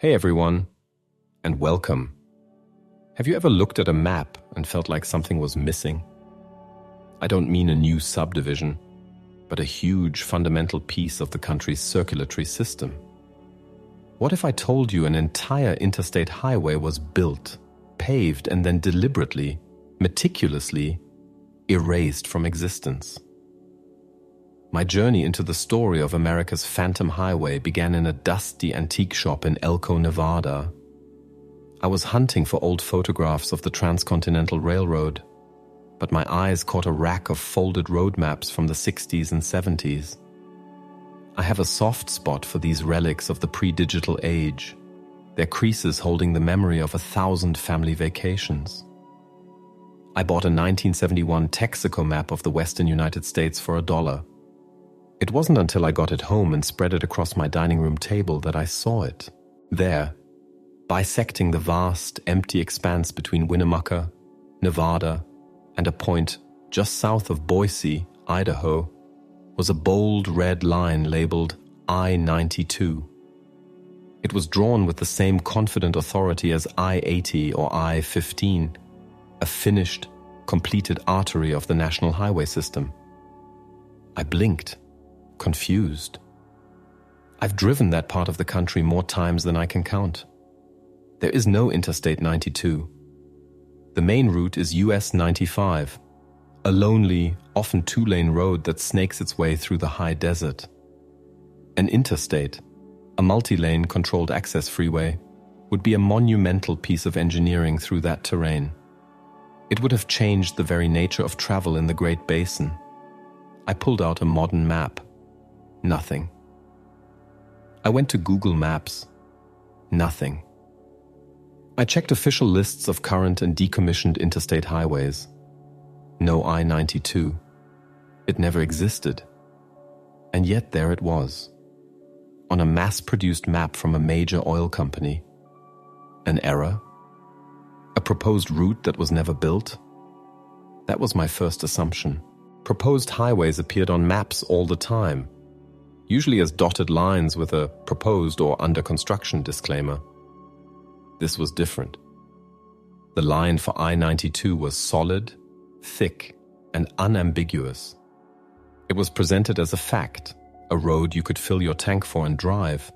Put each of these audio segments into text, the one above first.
Hey everyone, and welcome. Have you ever looked at a map and felt like something was missing? I don't mean a new subdivision, but a huge fundamental piece of the country's circulatory system. What if I told you an entire interstate highway was built, paved, and then deliberately, meticulously erased from existence? My journey into the story of America's Phantom Highway began in a dusty antique shop in Elko, Nevada. I was hunting for old photographs of the Transcontinental Railroad, but my eyes caught a rack of folded road maps from the 60s and 70s. I have a soft spot for these relics of the pre-digital age, their creases holding the memory of 1,000 family vacations. I bought a 1971 Texaco map of the western United States for $1. It wasn't until I got it home and spread it across my dining room table that I saw it. There, bisecting the vast, empty expanse between Winnemucca, Nevada, and a point just south of Boise, Idaho, was a bold red line labeled I-92. It was drawn with the same confident authority as I-80 or I-15, a finished, completed artery of the national highway system. I blinked, confused. I've driven that part of the country more times than I can count. There is no Interstate 92. The main route is US 95, a lonely, often two-lane road that snakes its way through the high desert. An interstate, a multi-lane controlled access freeway, would be a monumental piece of engineering through that terrain. It would have changed the very nature of travel in the Great Basin. I pulled out a modern map. Nothing. I went to Google Maps. Nothing. I checked official lists of current and decommissioned interstate highways. No I-92. It never existed. And yet there it was, on a mass-produced map from a major oil company. An error? A proposed route that was never built? That was my first assumption. Proposed highways appeared on maps all the time, usually as dotted lines with a proposed or under construction disclaimer. This was different. The line for I-92 was solid, thick, and unambiguous. It was presented as a fact, a road you could fill your tank for and drive.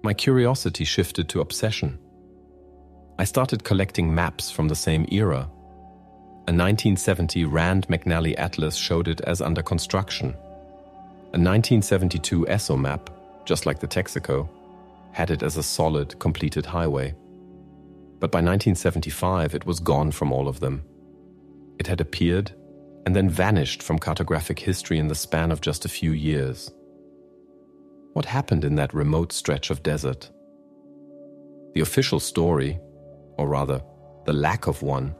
My curiosity shifted to obsession. I started collecting maps from the same era. A 1970 Rand McNally Atlas showed it as under construction. A 1972 ESO map, just like the Texaco, had it as a solid, completed highway. But by 1975, it was gone from all of them. It had appeared and then vanished from cartographic history in the span of just a few years. What happened in that remote stretch of desert? The official story, or rather, the lack of one,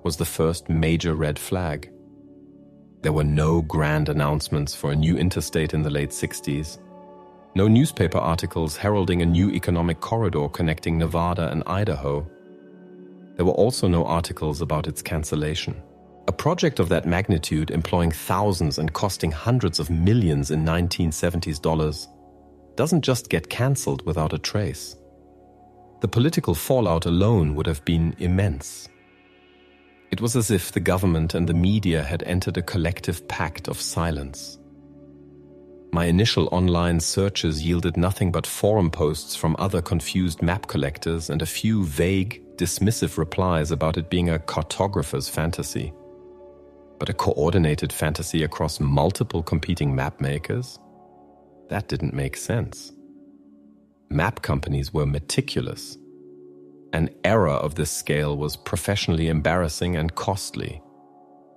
was the first major red flag. There were no grand announcements for a new interstate in the late 60s. No newspaper articles heralding a new economic corridor connecting Nevada and Idaho. There were also no articles about its cancellation. A project of that magnitude, employing thousands and costing hundreds of millions in 1970s dollars, doesn't just get cancelled without a trace. The political fallout alone would have been immense. It was as if the government and the media had entered a collective pact of silence. My initial online searches yielded nothing but forum posts from other confused map collectors and a few vague, dismissive replies about it being a cartographer's fantasy. But a coordinated fantasy across multiple competing map makers? That didn't make sense. Map companies were meticulous. An error of this scale was professionally embarrassing and costly.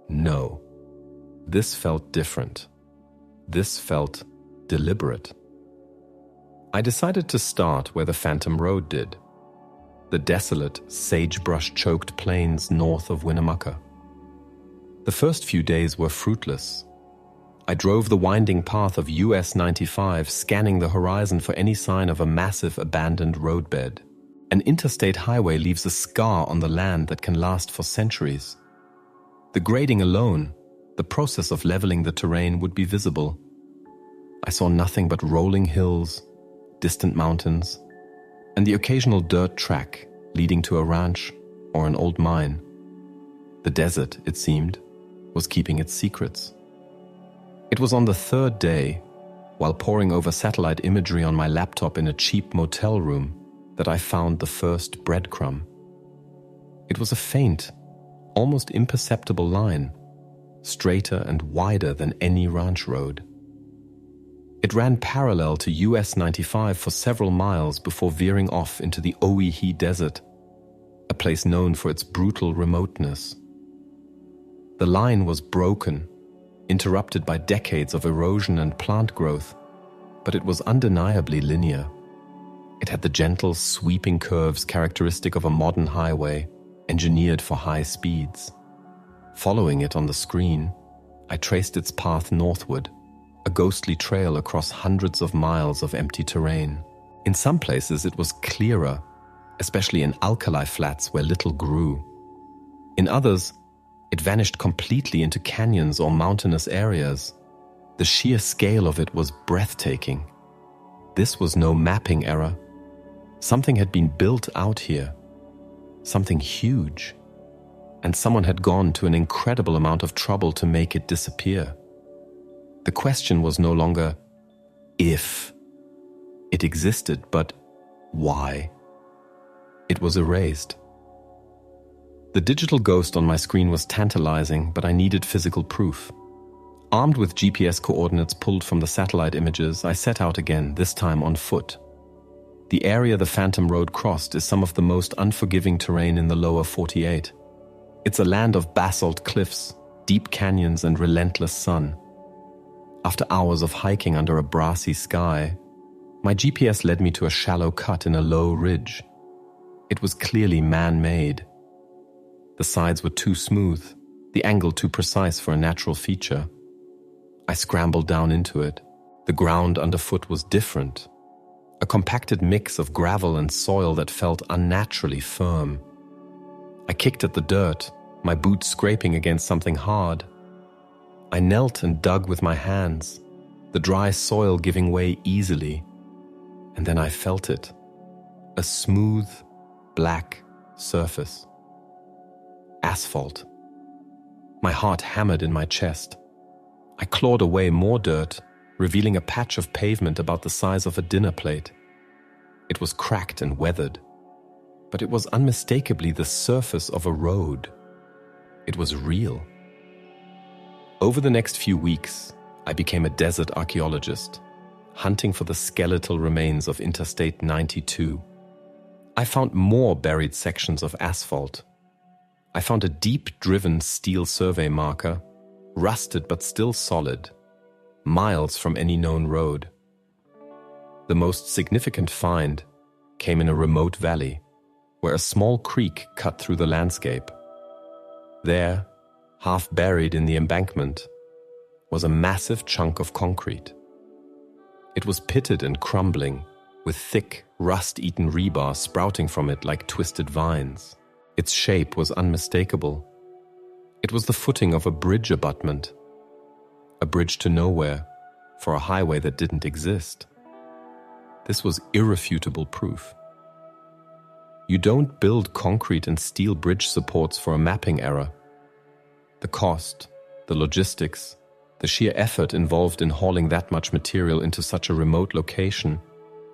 No, this felt different. This felt deliberate. I decided to start where the Phantom Road did, the desolate, sagebrush-choked plains north of Winnemucca. The first few days were fruitless. I drove the winding path of US 95, scanning the horizon for any sign of a massive abandoned roadbed. An interstate highway leaves a scar on the land that can last for centuries. The grading alone, the process of leveling the terrain, would be visible. I saw nothing but rolling hills, distant mountains, and the occasional dirt track leading to a ranch or an old mine. The desert, it seemed, was keeping its secrets. It was on the third day, while poring over satellite imagery on my laptop in a cheap motel room, that I found the first breadcrumb. It was a faint, almost imperceptible line, straighter and wider than any ranch road. It ran parallel to US 95 for several miles before veering off into the Owyhee Desert, a place known for its brutal remoteness. The line was broken, interrupted by decades of erosion and plant growth, but it was undeniably linear. It had the gentle, sweeping curves characteristic of a modern highway, engineered for high speeds. Following it on the screen, I traced its path northward, a ghostly trail across hundreds of miles of empty terrain. In some places it was clearer, especially in alkali flats where little grew. In others, it vanished completely into canyons or mountainous areas. The sheer scale of it was breathtaking. This was no mapping error. Something had been built out here. Something huge. And someone had gone to an incredible amount of trouble to make it disappear. The question was no longer if it existed, but why. It was erased. The digital ghost on my screen was tantalizing, but I needed physical proof. Armed with GPS coordinates pulled from the satellite images, I set out again, this time on foot. The area the Phantom Road crossed is some of the most unforgiving terrain in the lower 48. It's a land of basalt cliffs, deep canyons, and relentless sun. After hours of hiking under a brassy sky, my GPS led me to a shallow cut in a low ridge. It was clearly man-made. The sides were too smooth, the angle too precise for a natural feature. I scrambled down into it. The ground underfoot was different, a compacted mix of gravel and soil that felt unnaturally firm. I kicked at the dirt, my boots scraping against something hard. I knelt and dug with my hands, the dry soil giving way easily, and then I felt it, a smooth, black surface. Asphalt. My heart hammered in my chest. I clawed away more dirt, revealing a patch of pavement about the size of a dinner plate. It was cracked and weathered, but it was unmistakably the surface of a road. It was real. Over the next few weeks, I became a desert archaeologist, hunting for the skeletal remains of Interstate 92. I found more buried sections of asphalt. I found a deep-driven steel survey marker, rusted but still solid, miles from any known road. The most significant find came in a remote valley, where a small creek cut through the landscape. There, half buried in the embankment, was a massive chunk of concrete. It was pitted and crumbling, with thick, rust-eaten rebar sprouting from it like twisted vines. Its shape was unmistakable. It was the footing of a bridge abutment, a bridge to nowhere, for a highway that didn't exist. This was irrefutable proof. You don't build concrete and steel bridge supports for a mapping error. The cost, the logistics, the sheer effort involved in hauling that much material into such a remote location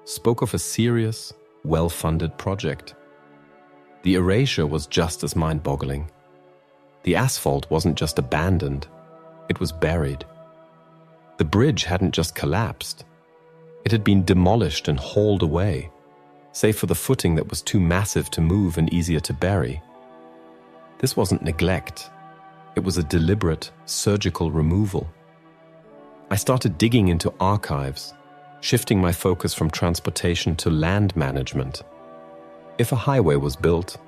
spoke of a serious, well-funded project. The erasure was just as mind-boggling. The asphalt wasn't just abandoned, it was buried. The bridge hadn't just collapsed. It had been demolished and hauled away, save for the footing that was too massive to move and easier to bury. This wasn't neglect. It was a deliberate, surgical removal. I started digging into archives, shifting my focus from transportation to land management. If a highway was built,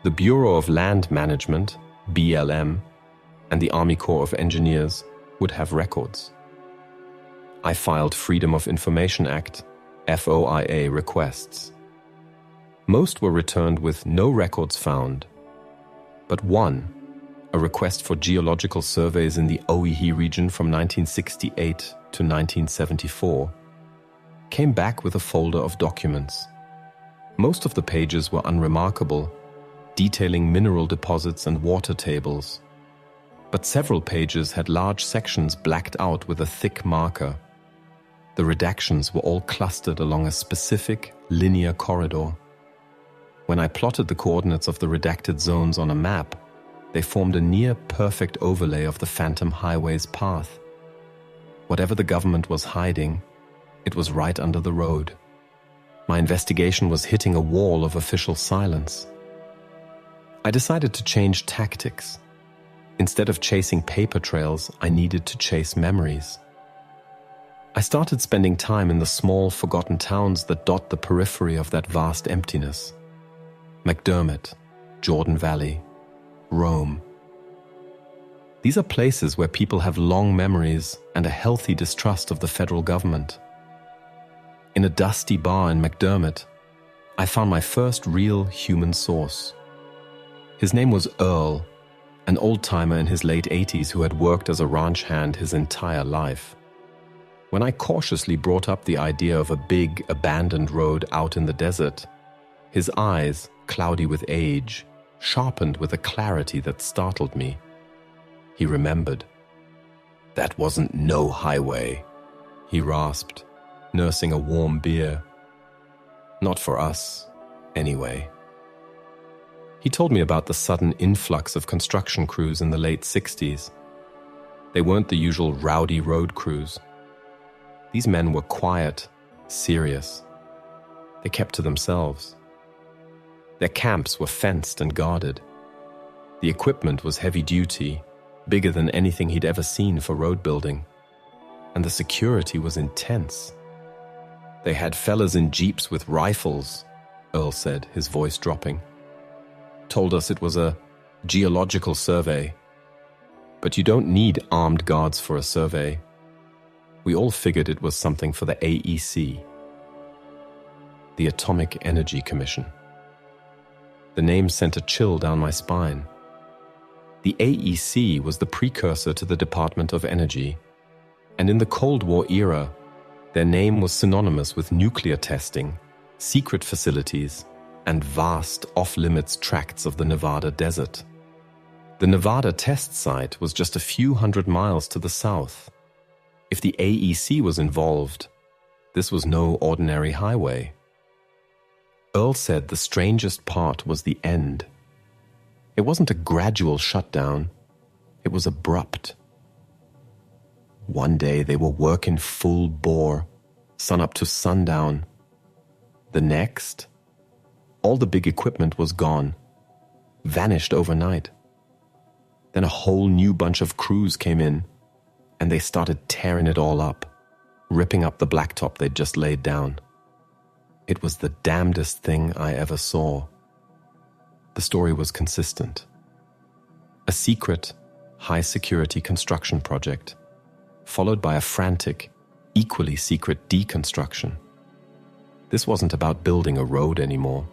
the Bureau of Land Management, BLM, and the Army Corps of Engineers would have records. I filed Freedom of Information Act, FOIA requests. Most were returned with no records found, but one, a request for geological surveys in the Owyhee region from 1968 to 1974, came back with a folder of documents. Most of the pages were unremarkable, detailing mineral deposits and water tables. But several pages had large sections blacked out with a thick marker. The redactions were all clustered along a specific, linear corridor. When I plotted the coordinates of the redacted zones on a map, they formed a near-perfect overlay of the Phantom Highway's path. Whatever the government was hiding, it was right under the road. My investigation was hitting a wall of official silence. I decided to change tactics. Instead of chasing paper trails, I needed to chase memories. I started spending time in the small, forgotten towns that dot the periphery of that vast emptiness. McDermott, Jordan Valley, Rome. These are places where people have long memories and a healthy distrust of the federal government. In a dusty bar in McDermott, I found my first real human source. His name was Earl, an old-timer in his late 80s who had worked as a ranch hand his entire life. When I cautiously brought up the idea of a big, abandoned road out in the desert, his eyes, cloudy with age, sharpened with a clarity that startled me. He remembered. "That wasn't no highway," he rasped, nursing a warm beer. "Not for us, anyway." He told me about the sudden influx of construction crews in the late 60s. They weren't the usual rowdy road crews. These men were quiet, serious. They kept to themselves. Their camps were fenced and guarded. The equipment was heavy-duty, bigger than anything he'd ever seen for road building. And the security was intense. They had fellas in jeeps with rifles, Earl said, his voice dropping. Told us it was a geological survey. But you don't need armed guards for a survey. We all figured it was something for the AEC, the Atomic Energy Commission. The name sent a chill down my spine. The AEC was the precursor to the Department of Energy, and in the Cold War era, their name was synonymous with nuclear testing, secret facilities, and vast off-limits tracts of the Nevada desert. The Nevada test site was just a few hundred miles to the south. If the AEC was involved, this was no ordinary highway. Earl said the strangest part was the end. It wasn't a gradual shutdown, it was abrupt. One day they were working full bore, sun up to sundown. The next, all the big equipment was gone, vanished overnight. Then a whole new bunch of crews came in, and they started tearing it all up, ripping up the blacktop they'd just laid down. It was the damnedest thing I ever saw. The story was consistent. A secret, high-security construction project, followed by a frantic, equally secret deconstruction. This wasn't about building a road anymore.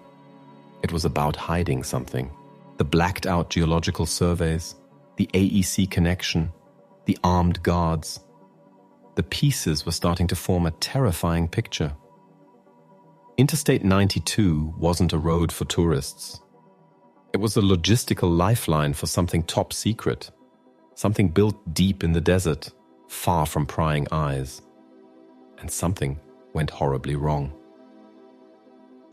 It was about hiding something. The blacked-out geological surveys, the AEC connection, the armed guards. The pieces were starting to form a terrifying picture. Interstate 92 wasn't a road for tourists. It was a logistical lifeline for something top secret, something built deep in the desert, far from prying eyes. And something went horribly wrong.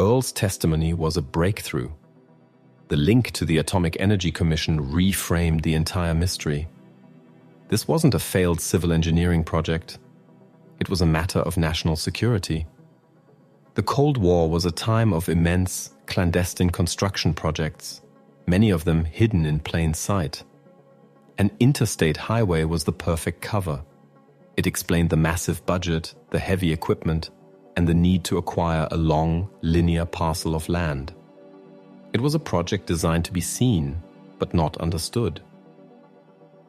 Earl's testimony was a breakthrough. The link to the Atomic Energy Commission reframed the entire mystery. This wasn't a failed civil engineering project. It was a matter of national security. The Cold War was a time of immense, clandestine construction projects, many of them hidden in plain sight. An interstate highway was the perfect cover. It explained the massive budget, the heavy equipment, and the need to acquire a long, linear parcel of land. It was a project designed to be seen, but not understood.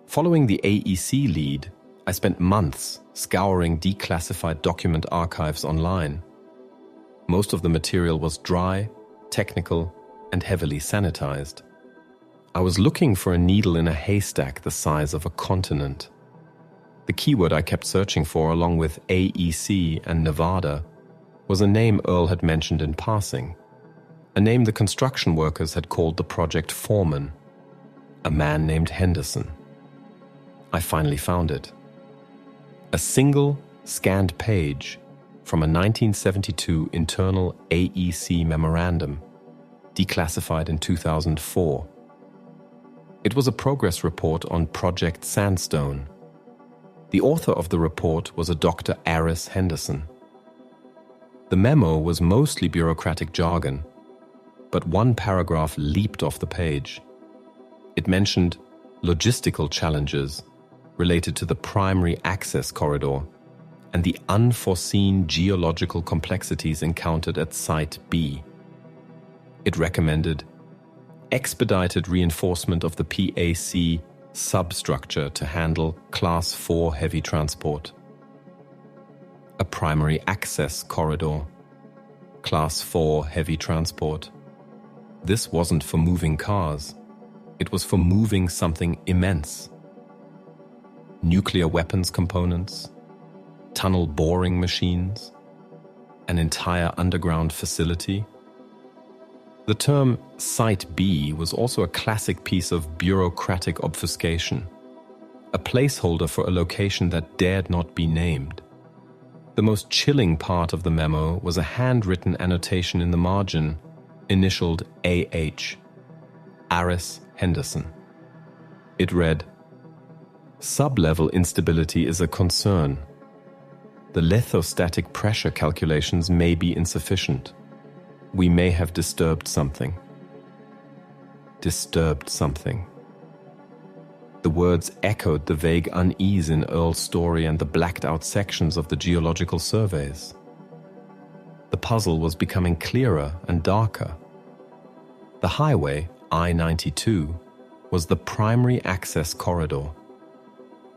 Following the AEC lead, I spent months scouring declassified document archives online. Most of the material was dry, technical, and heavily sanitized. I was looking for a needle in a haystack the size of a continent. The keyword I kept searching for, along with AEC and Nevada, was a name Earl had mentioned in passing: a name the construction workers had called the project foreman, a man named Henderson. I finally found it. A single scanned page from a 1972 internal AEC memorandum, declassified in 2004. It was a progress report on Project Sandstone. The author of the report was a Dr. Aris Henderson. The memo was mostly bureaucratic jargon, but one paragraph leaped off the page. It mentioned logistical challenges related to the primary access corridor and the unforeseen geological complexities encountered at Site B. It recommended expedited reinforcement of the PAC substructure to handle Class 4 heavy transport. A primary access corridor, Class 4 heavy transport. This wasn't for moving cars. It was for moving something immense. Nuclear weapons components, tunnel boring machines, an entire underground facility. The term Site B was also a classic piece of bureaucratic obfuscation, a placeholder for a location that dared not be named. The most chilling part of the memo was a handwritten annotation in the margin, initialed AH, Aris Henderson. It read, "Sub-level instability is a concern. The lithostatic pressure calculations may be insufficient. We may have disturbed something." Disturbed something. The words echoed the vague unease in Earl's story and the blacked-out sections of the geological surveys. The puzzle was becoming clearer and darker. The highway, I-92, was the primary access corridor.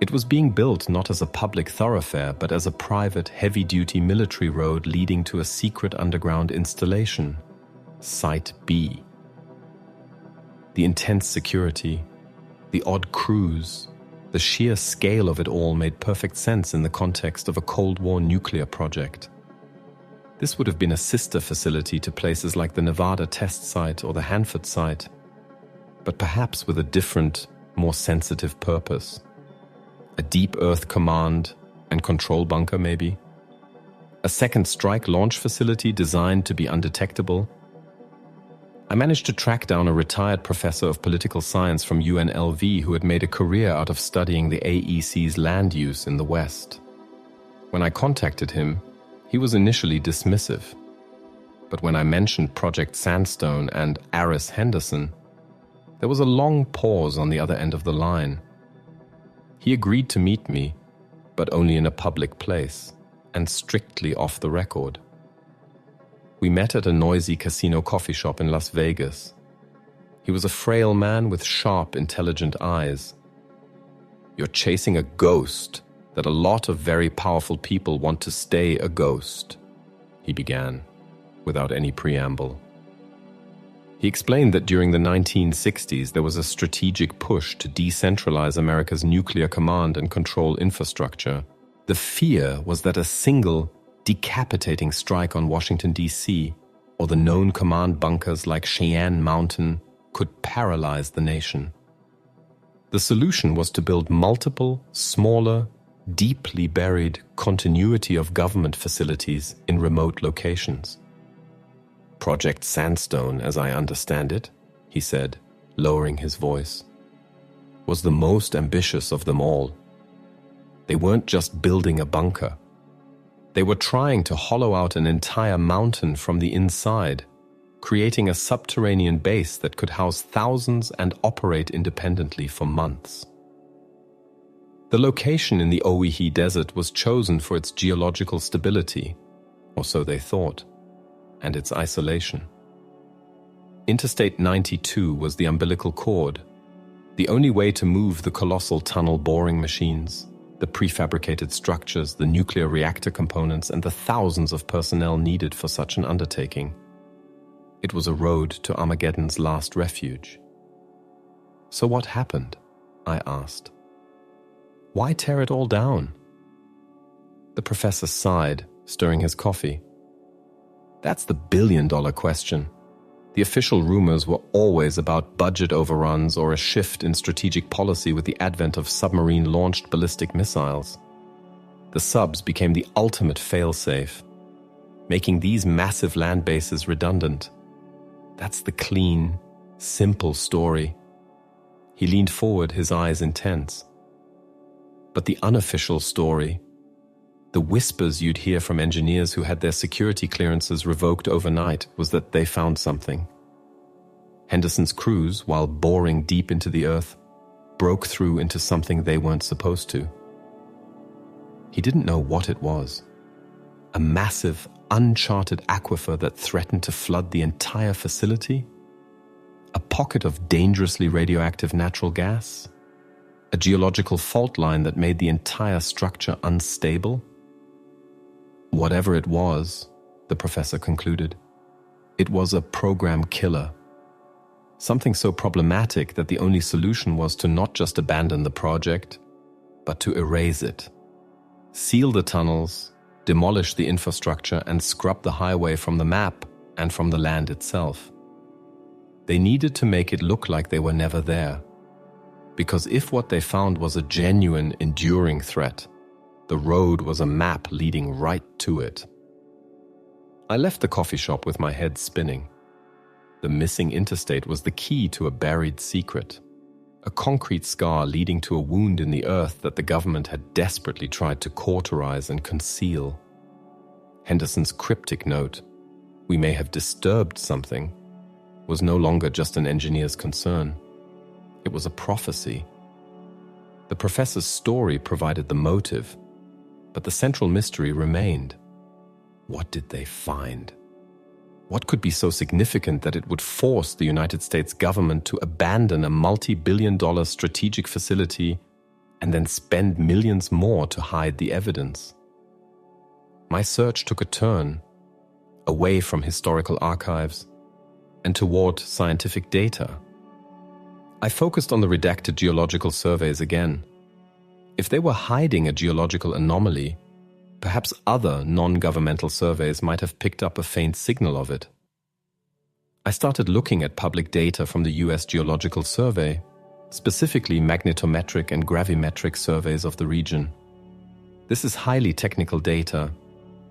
It was being built not as a public thoroughfare, but as a private, heavy-duty military road leading to a secret underground installation, Site B. The intense security, the odd crews, the sheer scale of it all made perfect sense in the context of a Cold War nuclear project. This would have been a sister facility to places like the Nevada test site or the Hanford site, but perhaps with a different, more sensitive purpose. A deep earth command and control bunker, maybe? A second strike launch facility designed to be undetectable? I managed to track down a retired professor of political science from UNLV who had made a career out of studying the AEC's land use in the West. When I contacted him, he was initially dismissive. But when I mentioned Project Sandstone and Aris Henderson, there was a long pause on the other end of the line. He agreed to meet me, but only in a public place, and strictly off the record. We met at a noisy casino coffee shop in Las Vegas. He was a frail man with sharp, intelligent eyes. "You're chasing a ghost that a lot of very powerful people want to stay a ghost," he began, without any preamble. He explained that during the 1960s there was a strategic push to decentralize America's nuclear command and control infrastructure. The fear was that a single, decapitating strike on Washington, D.C., or the known command bunkers like Cheyenne Mountain could paralyze the nation. The solution was to build multiple, smaller, deeply buried continuity of government facilities in remote locations. "Project Sandstone, as I understand it," he said, lowering his voice, "was the most ambitious of them all. They weren't just building a bunker. They were trying to hollow out an entire mountain from the inside, creating a subterranean base that could house thousands and operate independently for months. The location in the Owyhee Desert was chosen for its geological stability, or so they thought, and its isolation. Interstate 92 was the umbilical cord, the only way to move the colossal tunnel boring machines, the prefabricated structures, the nuclear reactor components, and the thousands of personnel needed for such an undertaking. It was a road to Armageddon's last refuge. "So what happened?" I asked. "Why tear it all down?" The professor sighed, stirring his coffee. "That's the billion-dollar question. The official rumors were always about budget overruns or a shift in strategic policy with the advent of submarine-launched ballistic missiles. The subs became the ultimate fail-safe, making these massive land bases redundant. That's the clean, simple story. He leaned forward, his eyes intense. But the unofficial story, the whispers you'd hear from engineers who had their security clearances revoked overnight, was that they found something. Henderson's crews, while boring deep into the earth, broke through into something they weren't supposed to. He didn't know what it was. A massive, uncharted aquifer that threatened to flood the entire facility? A pocket of dangerously radioactive natural gas? A geological fault line that made the entire structure unstable? Whatever it was, the professor concluded, it was a program killer. Something so problematic that the only solution was to not just abandon the project, but to erase it. Seal the tunnels, demolish the infrastructure, and scrub the highway from the map and from the land itself. They needed to make it look like they were never there. Because if what they found was a genuine, enduring threat, the road was a map leading right to it. I left the coffee shop with my head spinning. The missing interstate was the key to a buried secret, a concrete scar leading to a wound in the earth that the government had desperately tried to cauterize and conceal. Henderson's cryptic note, "We may have disturbed something," was no longer just an engineer's concern. It was a prophecy. The professor's story provided the motive, but the central mystery remained. What did they find? What could be so significant that it would force the United States government to abandon a multi-billion-dollar strategic facility and then spend millions more to hide the evidence? My search took a turn, away from historical archives and toward scientific data. I focused on the redacted geological surveys again. If they were hiding a geological anomaly, perhaps other non-governmental surveys might have picked up a faint signal of it. I started looking at public data from the US Geological Survey, specifically magnetometric and gravimetric surveys of the region. This is highly technical data,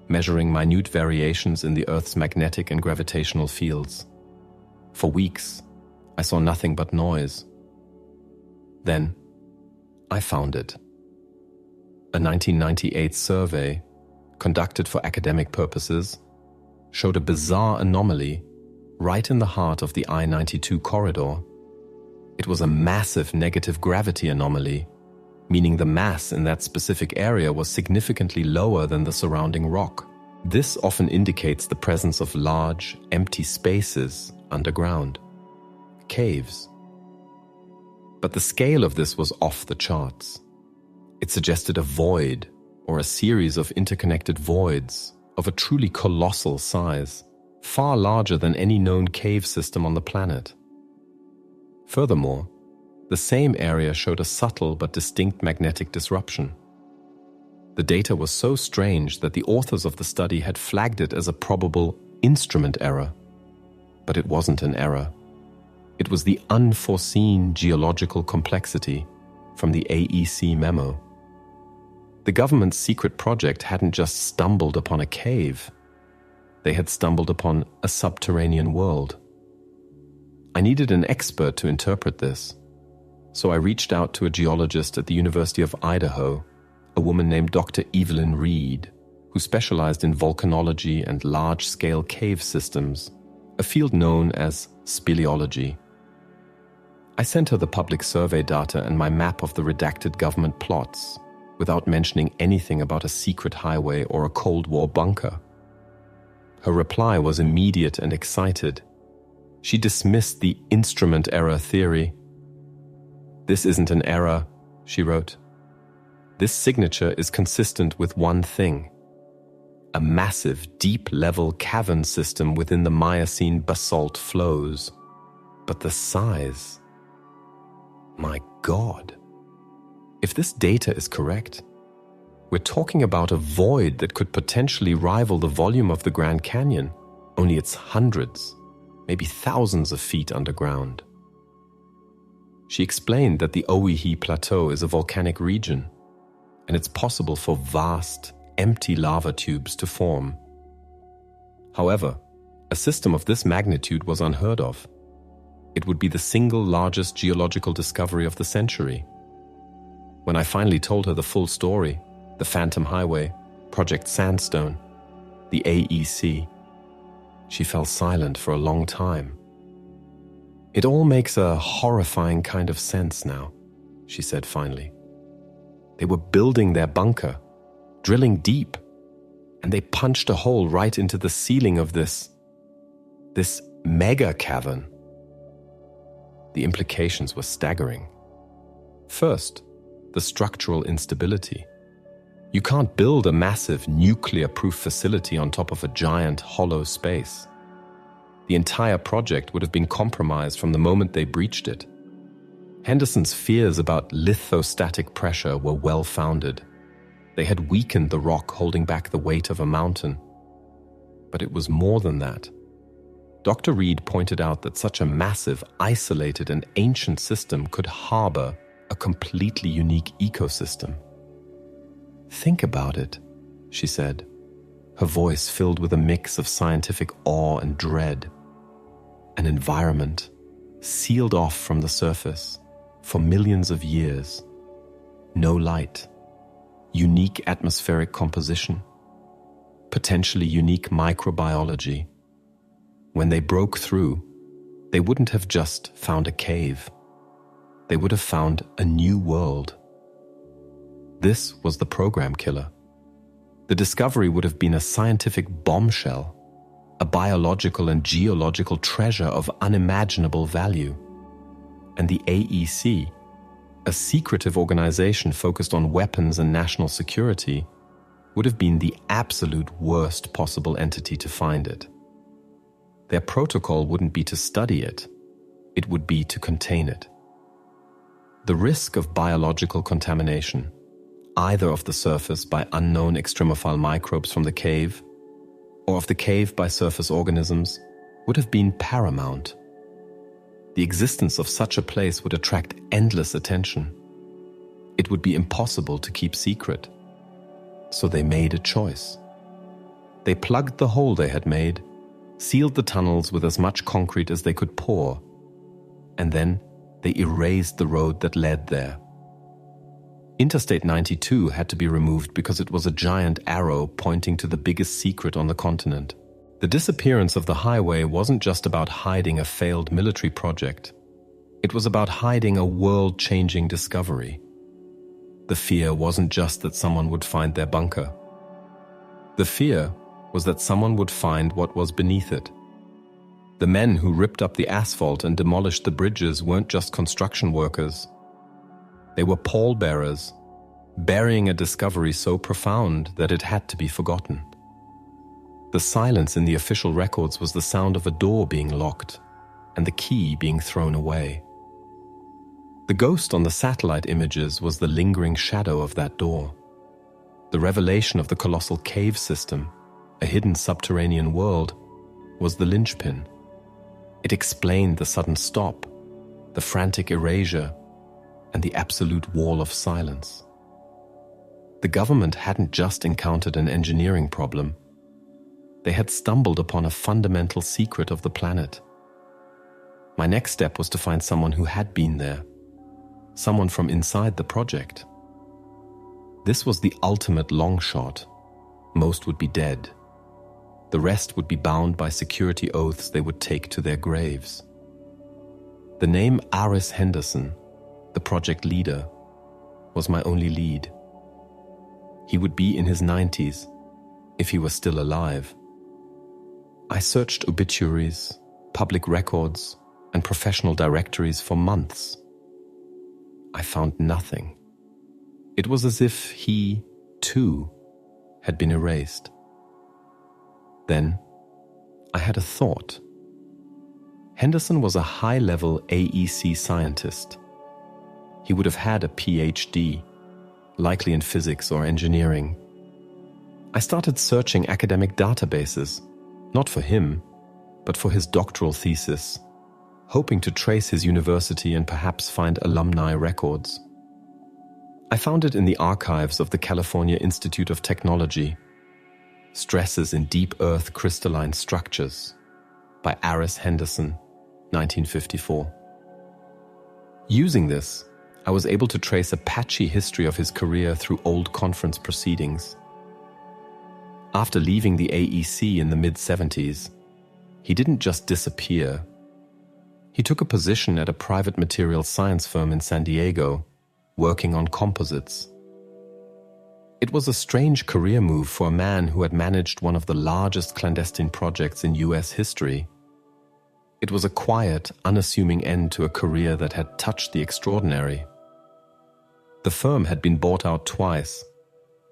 measuring minute variations in the Earth's magnetic and gravitational fields. For weeks, I saw nothing but noise. Then, I found it. A 1998 survey, conducted for academic purposes, showed a bizarre anomaly right in the heart of the I-92 corridor. It was a massive negative gravity anomaly, meaning the mass in that specific area was significantly lower than the surrounding rock. This often indicates the presence of large, empty spaces underground, caves. But the scale of this was off the charts. It suggested a void, or a series of interconnected voids, of a truly colossal size, far larger than any known cave system on the planet. Furthermore, the same area showed a subtle but distinct magnetic disruption. The data was so strange that the authors of the study had flagged it as a probable instrument error. But it wasn't an error. It was the unforeseen geological complexity from the AEC memo. The government's secret project hadn't just stumbled upon a cave. They had stumbled upon a subterranean world. I needed an expert to interpret this, so I reached out to a geologist at the University of Idaho, a woman named Dr. Evelyn Reed, who specialized in volcanology and large-scale cave systems, a field known as speleology. I sent her the public survey data and my map of the redacted government plots, without mentioning anything about a secret highway or a Cold War bunker. Her reply was immediate and excited. She dismissed the instrument error theory. "This isn't an error," she wrote. "This signature is consistent with one thing: a massive, deep-level cavern system within the Miocene basalt flows. But the size... My God! If this data is correct, we're talking about a void that could potentially rival the volume of the Grand Canyon, only it's hundreds, maybe thousands of feet underground. She explained that the Owyhee Plateau is a volcanic region, and it's possible for vast, empty lava tubes to form. However, a system of this magnitude was unheard of. It would be the single largest geological discovery of the century. When I finally told her the full story, the Phantom Highway, Project Sandstone, the AEC, she fell silent for a long time. "It all makes a horrifying kind of sense now," she said finally. "They were building their bunker, drilling deep, and they punched a hole right into the ceiling of this mega cavern." The implications were staggering. First, the structural instability. You can't build a massive nuclear-proof facility on top of a giant hollow space. The entire project would have been compromised from the moment they breached it. Henderson's fears about lithostatic pressure were well-founded. They had weakened the rock holding back the weight of a mountain. But it was more than that. Dr. Reed pointed out that such a massive, isolated, and ancient system could harbor a completely unique ecosystem. "Think about it," she said, her voice filled with a mix of scientific awe and dread. An environment sealed off from the surface for millions of years. No light, unique atmospheric composition, potentially unique microbiology. When they broke through, they wouldn't have just found a cave. They would have found a new world. This was the program killer. The discovery would have been a scientific bombshell, a biological and geological treasure of unimaginable value. And the AEC, a secretive organization focused on weapons and national security, would have been the absolute worst possible entity to find it. Their protocol wouldn't be to study it, it would be to contain it. The risk of biological contamination, either of the surface by unknown extremophile microbes from the cave, or of the cave by surface organisms, would have been paramount. The existence of such a place would attract endless attention. It would be impossible to keep secret. So they made a choice. They plugged the hole they had made, sealed the tunnels with as much concrete as they could pour, and then they erased the road that led there. Interstate 92 had to be removed because it was a giant arrow pointing to the biggest secret on the continent. The disappearance of the highway wasn't just about hiding a failed military project. It was about hiding a world-changing discovery. The fear wasn't just that someone would find their bunker. The fear was that someone would find what was beneath it. The men who ripped up the asphalt and demolished the bridges weren't just construction workers. They were pallbearers, burying a discovery so profound that it had to be forgotten. The silence in the official records was the sound of a door being locked and the key being thrown away. The ghost on the satellite images was the lingering shadow of that door. The revelation of the colossal cave system, a hidden subterranean world, was the linchpin. It explained the sudden stop, the frantic erasure, and the absolute wall of silence. The government hadn't just encountered an engineering problem. They had stumbled upon a fundamental secret of the planet. My next step was to find someone who had been there, someone from inside the project. This was the ultimate long shot. Most would be dead. The rest would be bound by security oaths they would take to their graves. The name Aris Henderson, the project leader, was my only lead. He would be in his 90s, if he were still alive. I searched obituaries, public records, and professional directories for months. I found nothing. It was as if he, too, had been erased. Then, I had a thought. Henderson was a high-level AEC scientist. He would have had a PhD, likely in physics or engineering. I started searching academic databases, not for him, but for his doctoral thesis, hoping to trace his university and perhaps find alumni records. I found it in the archives of the California Institute of Technology, Stresses in Deep Earth Crystalline Structures, by Aris Henderson, 1954. Using this, I was able to trace a patchy history of his career through old conference proceedings. After leaving the AEC in the mid-70s, he didn't just disappear. He took a position at a private materials science firm in San Diego, working on composites. It was a strange career move for a man who had managed one of the largest clandestine projects in US history. It was a quiet, unassuming end to a career that had touched the extraordinary. The firm had been bought out twice,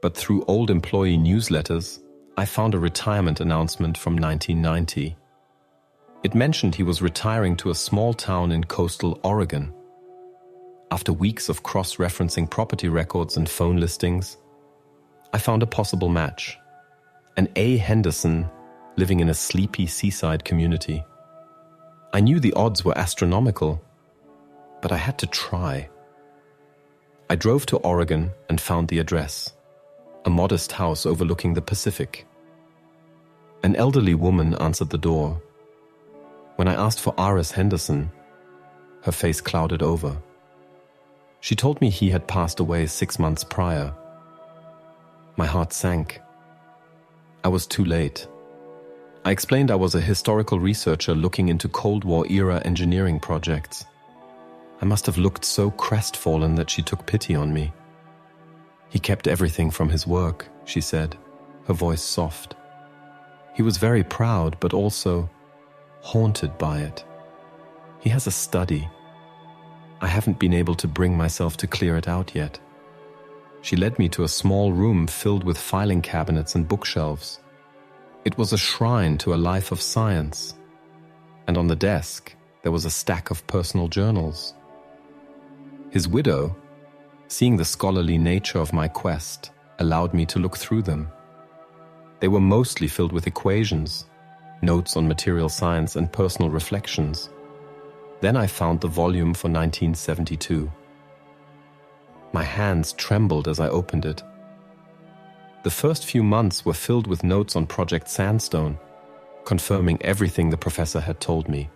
but through old employee newsletters, I found a retirement announcement from 1990. It mentioned he was retiring to a small town in coastal Oregon. After weeks of cross-referencing property records and phone listings, I found a possible match. An A. Henderson living in a sleepy seaside community. I knew the odds were astronomical, but I had to try. I drove to Oregon and found the address, a modest house overlooking the Pacific. An elderly woman answered the door. When I asked for Aris Henderson, her face clouded over. She told me he had passed away 6 months prior. My heart sank. I was too late. I explained I was a historical researcher looking into Cold War-era engineering projects. I must have looked so crestfallen that she took pity on me. He kept everything from his work, she said, her voice soft. He was very proud, but also haunted by it. He has a study. I haven't been able to bring myself to clear it out yet. She led me to a small room filled with filing cabinets and bookshelves. It was a shrine to a life of science. And on the desk, there was a stack of personal journals. His widow, seeing the scholarly nature of my quest, allowed me to look through them. They were mostly filled with equations, notes on material science, and personal reflections. Then I found the volume for 1972. My hands trembled as I opened it. The first few months were filled with notes on Project Sandstone, confirming everything the professor had told me.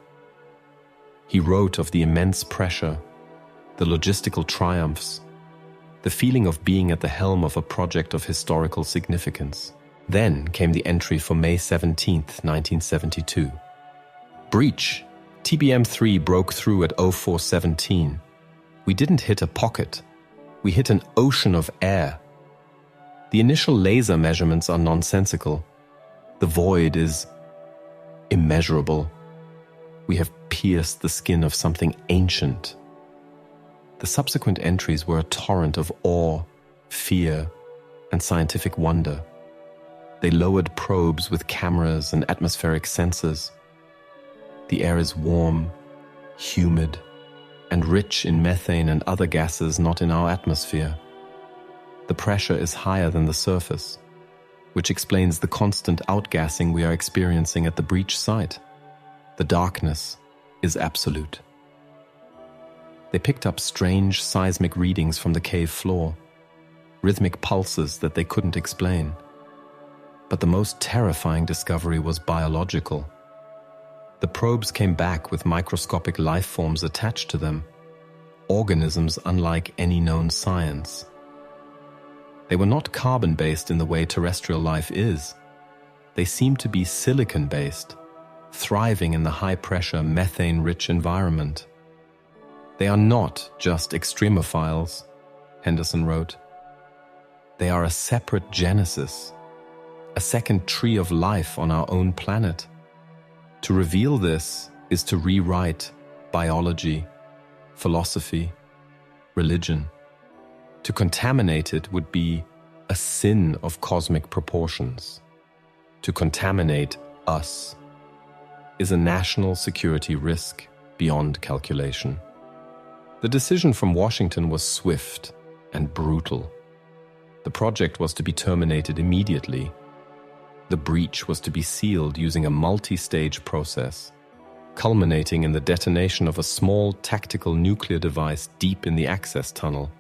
He wrote of the immense pressure, the logistical triumphs, the feeling of being at the helm of a project of historical significance. Then came the entry for May 17, 1972. Breach. TBM-3 broke through at 0417. We didn't hit a pocket. We hit an ocean of air. The initial laser measurements are nonsensical. The void is immeasurable. We have pierced the skin of something ancient. The subsequent entries were a torrent of awe, fear, and scientific wonder. They lowered probes with cameras and atmospheric sensors. The air is warm, humid, and rich in methane and other gases not in our atmosphere. The pressure is higher than the surface, which explains the constant outgassing we are experiencing at the breach site. The darkness is absolute. They picked up strange seismic readings from the cave floor, rhythmic pulses that they couldn't explain. But the most terrifying discovery was biological. The probes came back with microscopic life forms attached to them, organisms unlike any known science. They were not carbon-based in the way terrestrial life is. They seemed to be silicon-based, thriving in the high-pressure, methane-rich environment. They are not just extremophiles, Henderson wrote. They are a separate genesis, a second tree of life on our own planet. To reveal this is to rewrite biology, philosophy, religion. To contaminate it would be a sin of cosmic proportions. To contaminate us is a national security risk beyond calculation. The decision from Washington was swift and brutal. The project was to be terminated immediately. The breach was to be sealed using a multi-stage process, culminating in the detonation of a small tactical nuclear device deep in the access tunnel.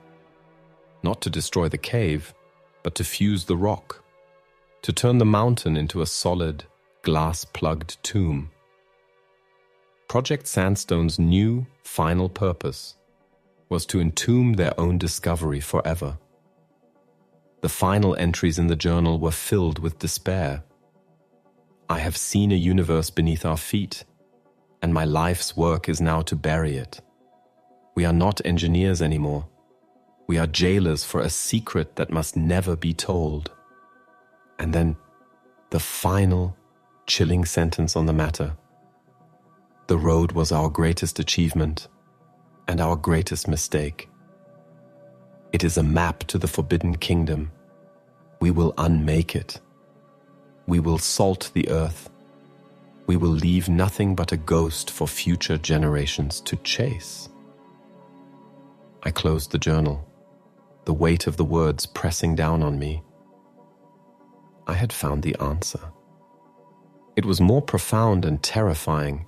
Not to destroy the cave, but to fuse the rock, to turn the mountain into a solid, glass-plugged tomb. Project Sandstone's new, final purpose was to entomb their own discovery forever. The final entries in the journal were filled with despair. I have seen a universe beneath our feet, and my life's work is now to bury it. We are not engineers anymore. We are jailers for a secret that must never be told. And then the final, chilling sentence on the matter. The road was our greatest achievement and our greatest mistake. It is a map to the Forbidden Kingdom. We will unmake it. We will salt the earth. We will leave nothing but a ghost for future generations to chase. I closed the journal, the weight of the words pressing down on me. I had found the answer. It was more profound and terrifying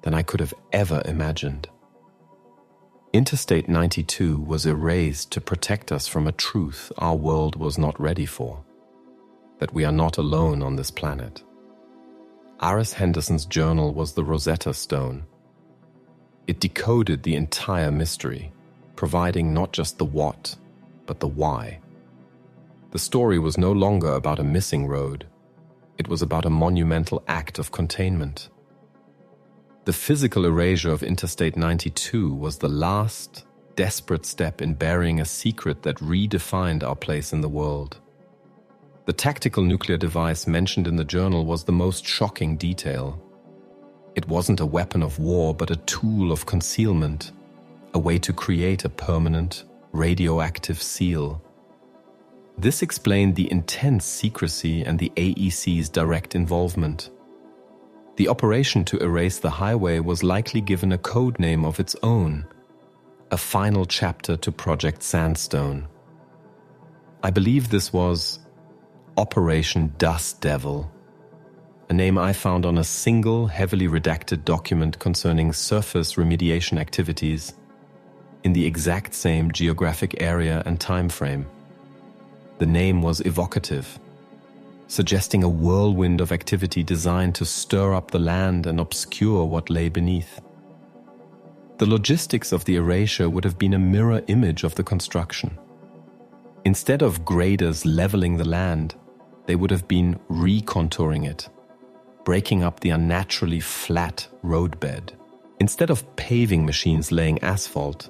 than I could have ever imagined. Interstate 92 was erased to protect us from a truth our world was not ready for, that we are not alone on this planet. Aris Henderson's journal was the Rosetta Stone. It decoded the entire mystery, providing not just the what, but the why. The story was no longer about a missing road. It was about a monumental act of containment. The physical erasure of Interstate 92 was the last, desperate step in burying a secret that redefined our place in the world. The tactical nuclear device mentioned in the journal was the most shocking detail. It wasn't a weapon of war, but a tool of concealment, a way to create a permanent, radioactive seal. This explained the intense secrecy and the AEC's direct involvement. The operation to erase the highway was likely given a code name of its own, a final chapter to Project Sandstone. I believe this was Operation Dust Devil, a name I found on a single heavily redacted document concerning surface remediation activities in the exact same geographic area and time frame. The name was evocative, suggesting a whirlwind of activity designed to stir up the land and obscure what lay beneath. The logistics of the erasure would have been a mirror image of the construction. Instead of graders leveling the land, they would have been recontouring it, breaking up the unnaturally flat roadbed. Instead of paving machines laying asphalt,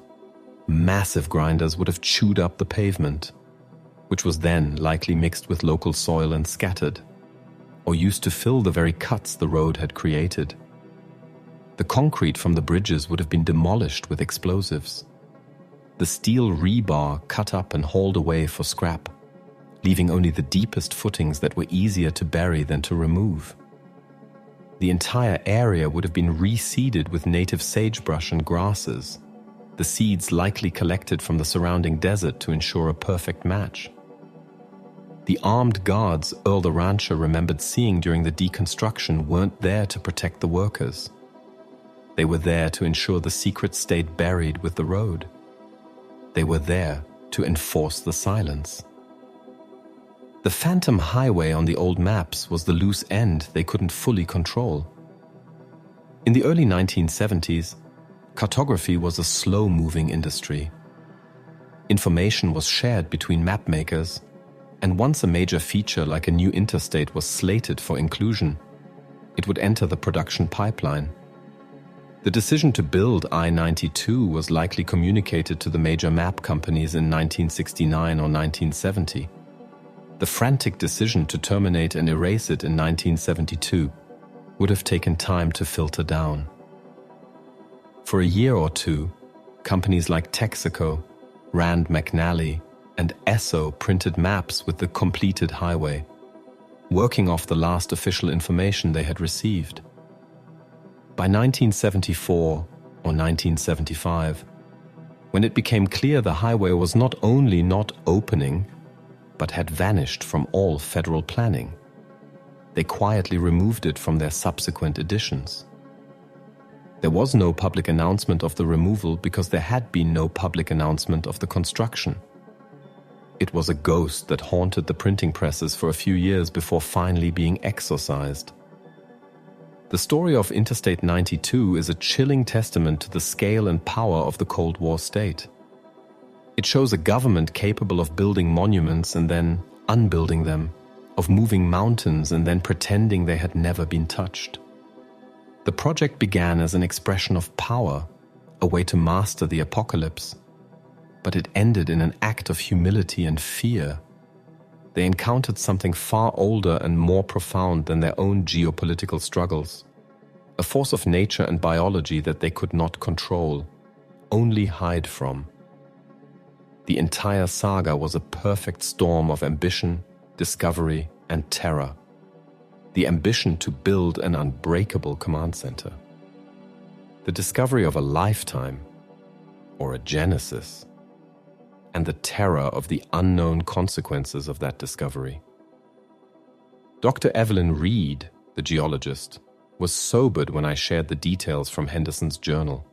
massive grinders would have chewed up the pavement, which was then likely mixed with local soil and scattered, or used to fill the very cuts the road had created. The concrete from the bridges would have been demolished with explosives. The steel rebar cut up and hauled away for scrap, leaving only the deepest footings that were easier to bury than to remove. The entire area would have been reseeded with native sagebrush and grasses, the seeds likely collected from the surrounding desert to ensure a perfect match. The armed guards Earl the Rancher remembered seeing during the deconstruction weren't there to protect the workers. They were there to ensure the secret stayed buried with the road. They were there to enforce the silence. The phantom highway on the old maps was the loose end they couldn't fully control. In the early 1970s, cartography was a slow-moving industry. Information was shared between mapmakers, and once a major feature like a new interstate was slated for inclusion, it would enter the production pipeline. The decision to build I-92 was likely communicated to the major map companies in 1969 or 1970. The frantic decision to terminate and erase it in 1972 would have taken time to filter down. For a year or two, companies like Texaco, Rand McNally, and Esso printed maps with the completed highway, working off the last official information they had received. By 1974 or 1975, when it became clear the highway was not only not opening, but had vanished from all federal planning, they quietly removed it from their subsequent editions. There was no public announcement of the removal because there had been no public announcement of the construction. It was a ghost that haunted the printing presses for a few years before finally being exorcised. The story of Interstate 92 is a chilling testament to the scale and power of the Cold War state. It shows a government capable of building monuments and then unbuilding them, of moving mountains and then pretending they had never been touched. The project began as an expression of power, a way to master the apocalypse, but it ended in an act of humility and fear. They encountered something far older and more profound than their own geopolitical struggles, a force of nature and biology that they could not control, only hide from. The entire saga was a perfect storm of ambition, discovery, and terror. The ambition to build an unbreakable command center. The discovery of a lifetime, or a genesis, and the terror of the unknown consequences of that discovery. Dr. Evelyn Reed, the geologist, was sobered when I shared the details from Henderson's journal.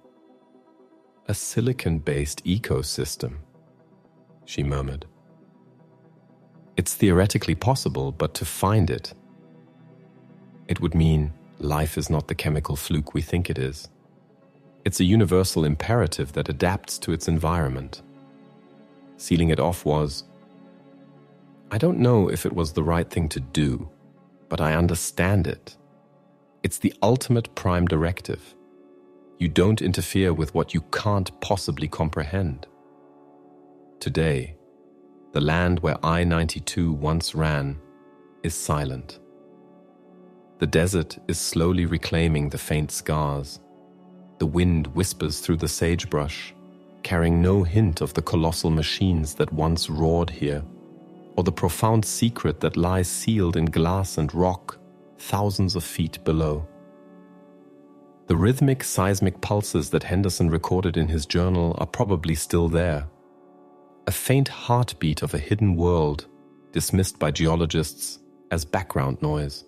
"A silicon-based ecosystem," she murmured. "It's theoretically possible, but to find it would mean life is not the chemical fluke we think it is. It's a universal imperative that adapts to its environment." Sealing it off was, "I don't know if it was the right thing to do, but I understand it. It's the ultimate prime directive. You don't interfere with what you can't possibly comprehend." Today, the land where I-92 once ran is silent. The desert is slowly reclaiming the faint scars. The wind whispers through the sagebrush, carrying no hint of the colossal machines that once roared here, or the profound secret that lies sealed in glass and rock thousands of feet below. The rhythmic seismic pulses that Henderson recorded in his journal are probably still there, a faint heartbeat of a hidden world dismissed by geologists as background noise.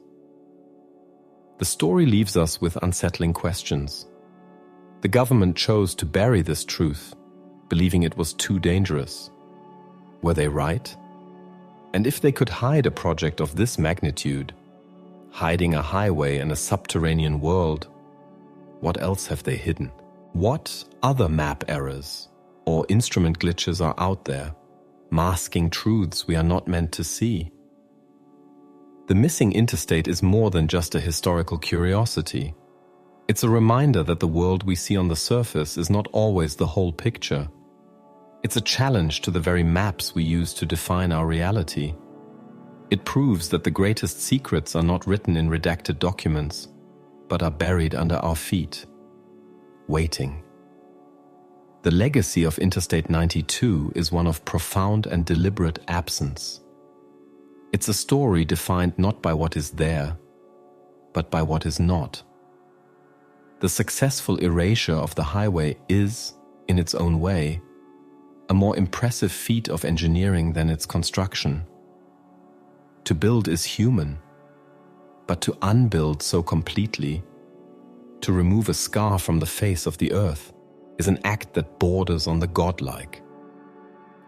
The story leaves us with unsettling questions. The government chose to bury this truth, believing it was too dangerous. Were they right? And if they could hide a project of this magnitude, hiding a highway in a subterranean world, what else have they hidden? What other map errors or instrument glitches are out there, masking truths we are not meant to see? The missing interstate is more than just a historical curiosity. It's a reminder that the world we see on the surface is not always the whole picture. It's a challenge to the very maps we use to define our reality. It proves that the greatest secrets are not written in redacted documents, but are buried under our feet, waiting. The legacy of Interstate 92 is one of profound and deliberate absence. It's a story defined not by what is there, but by what is not. The successful erasure of the highway is, in its own way, a more impressive feat of engineering than its construction. To build is human, but to unbuild so completely, to remove a scar from the face of the earth, is an act that borders on the godlike.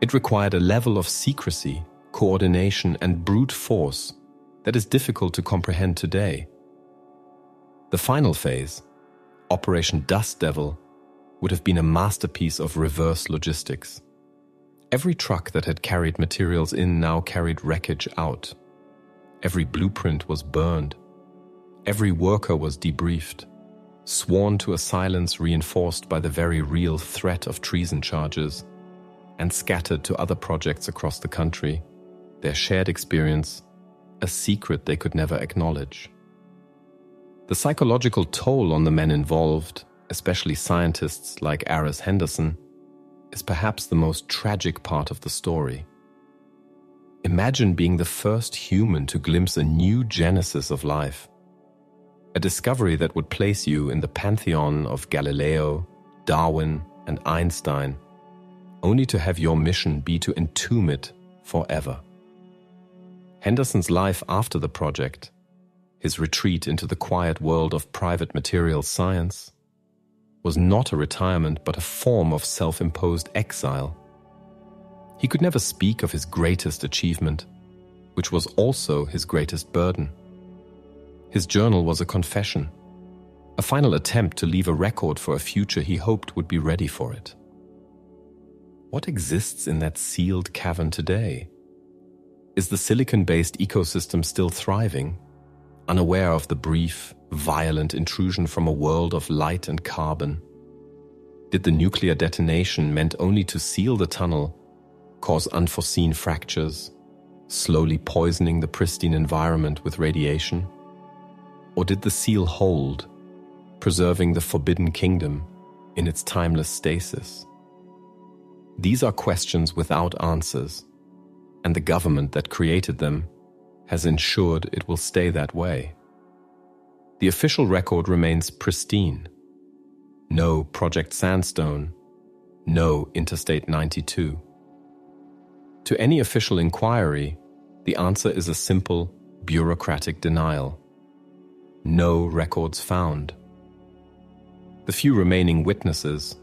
It required a level of secrecy, coordination, and brute force that is difficult to comprehend today. The final phase, Operation Dust Devil, would have been a masterpiece of reverse logistics. Every truck that had carried materials in now carried wreckage out. Every blueprint was burned. Every worker was debriefed, sworn to a silence reinforced by the very real threat of treason charges, and scattered to other projects across the country, their shared experience, a secret they could never acknowledge. The psychological toll on the men involved, especially scientists like Aris Henderson, is perhaps the most tragic part of the story. Imagine being the first human to glimpse a new genesis of life, a discovery that would place you in the pantheon of Galileo, Darwin, and Einstein, only to have your mission be to entomb it forever. Henderson's life after the project, his retreat into the quiet world of private material science, was not a retirement but a form of self-imposed exile. He could never speak of his greatest achievement, which was also his greatest burden. His journal was a confession, a final attempt to leave a record for a future he hoped would be ready for it. What exists in that sealed cavern today? Is the silicon-based ecosystem still thriving, unaware of the brief, violent intrusion from a world of light and carbon? Did the nuclear detonation meant only to seal the tunnel cause unforeseen fractures, slowly poisoning the pristine environment with radiation? Or did the seal hold, preserving the forbidden kingdom in its timeless stasis? These are questions without answers, and the government that created them has ensured it will stay that way. The official record remains pristine. No Project Sandstone, no Interstate 92. To any official inquiry, the answer is a simple, bureaucratic denial. No records found. The few remaining witnesses,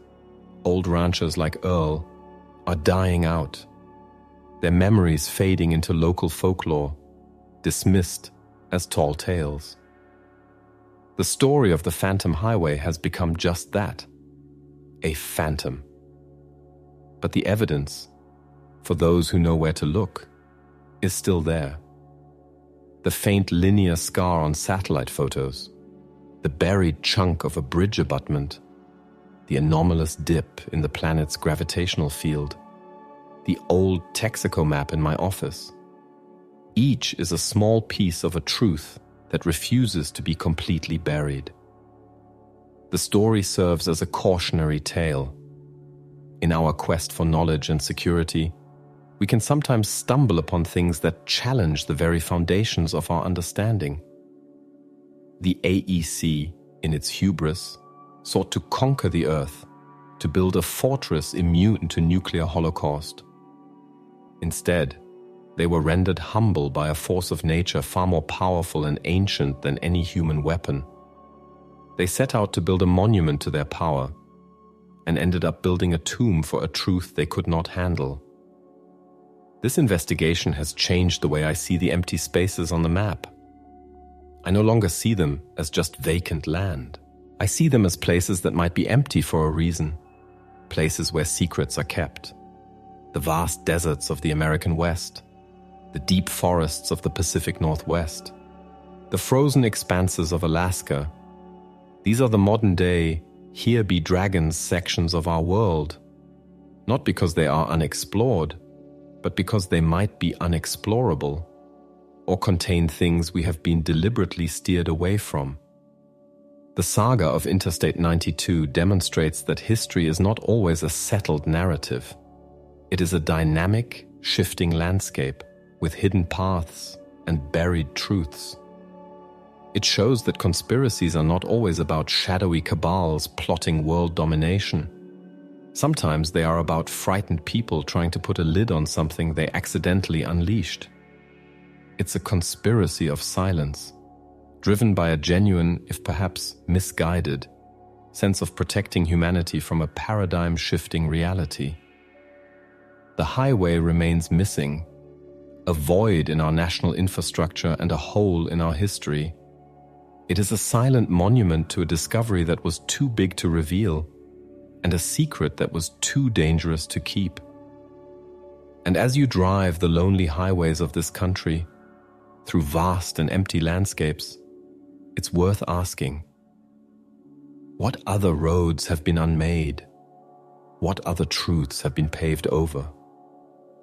old ranchers like Earl, are dying out, their memories fading into local folklore, dismissed as tall tales. The story of the Phantom Highway has become just that, a phantom. But the evidence, for those who know where to look, is still there. The faint linear scar on satellite photos, the buried chunk of a bridge abutment, the anomalous dip in the planet's gravitational field, the old Texaco map in my office. Each is a small piece of a truth that refuses to be completely buried. The story serves as a cautionary tale. In our quest for knowledge and security, we can sometimes stumble upon things that challenge the very foundations of our understanding. The AEC, in its hubris, sought to conquer the Earth, to build a fortress immune to nuclear holocaust. Instead, they were rendered humble by a force of nature far more powerful and ancient than any human weapon. They set out to build a monument to their power, and ended up building a tomb for a truth they could not handle. This investigation has changed the way I see the empty spaces on the map. I no longer see them as just vacant land. I see them as places that might be empty for a reason, places where secrets are kept. The vast deserts of the American West, the deep forests of the Pacific Northwest, the frozen expanses of Alaska. These are the modern-day, here be dragons sections of our world, not because they are unexplored, but because they might be unexplorable, or contain things we have been deliberately steered away from. The saga of Interstate 92 demonstrates that history is not always a settled narrative. It is a dynamic, shifting landscape with hidden paths and buried truths. It shows that conspiracies are not always about shadowy cabals plotting world domination. Sometimes they are about frightened people trying to put a lid on something they accidentally unleashed. It's a conspiracy of silence, driven by a genuine, if perhaps misguided, sense of protecting humanity from a paradigm-shifting reality. The highway remains missing, a void in our national infrastructure and a hole in our history. It is a silent monument to a discovery that was too big to reveal, and a secret that was too dangerous to keep. And as you drive the lonely highways of this country, through vast and empty landscapes, it's worth asking, what other roads have been unmade? What other truths have been paved over?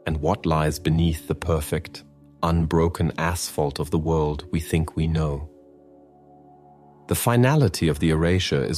And what lies beneath the perfect, unbroken asphalt of the world we think we know? The finality of the erasure is